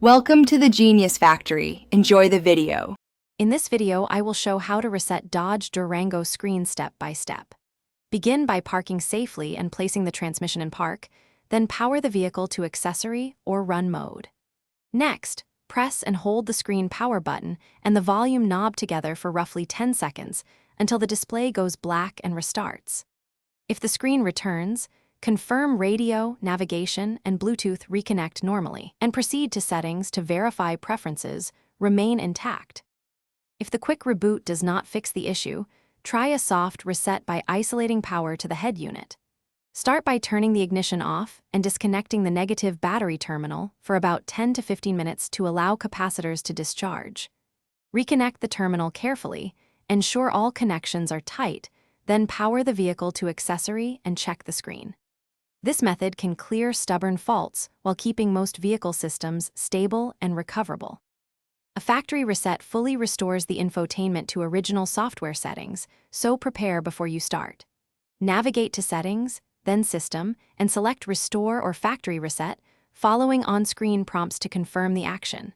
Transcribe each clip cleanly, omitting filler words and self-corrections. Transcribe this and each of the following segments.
Welcome to the Genius Factory. Enjoy the video. In this video, I will show how to reset Dodge Durango screen step by step. Begin by parking safely and placing the transmission in park, then power the vehicle to accessory or run mode. Next, press and hold the screen power button and the volume knob together for roughly 10 seconds until the display goes black and restarts. If the screen returns, confirm radio, navigation, and Bluetooth reconnect normally, and proceed to settings to verify preferences remain intact. If the quick reboot does not fix the issue, try a soft reset by isolating power to the head unit. Start by turning the ignition off and disconnecting the negative battery terminal for about 10 to 15 minutes to allow capacitors to discharge. Reconnect the terminal carefully, ensure all connections are tight, then power the vehicle to accessory and check the screen. This method can clear stubborn faults while keeping most vehicle systems stable and recoverable. A factory reset fully restores the infotainment to original software settings, so prepare before you start. Navigate to Settings, then System, and select Restore or Factory Reset, following on-screen prompts to confirm the action.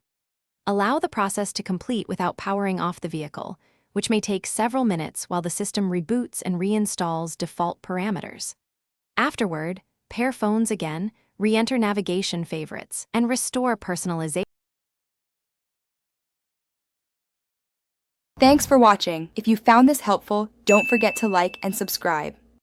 Allow the process to complete without powering off the vehicle, which may take several minutes while the system reboots and reinstalls default parameters. Afterward, pair phones again, re-enter navigation favorites, and restore personalization. Thanks for watching. If you found this helpful, don't forget to like and subscribe.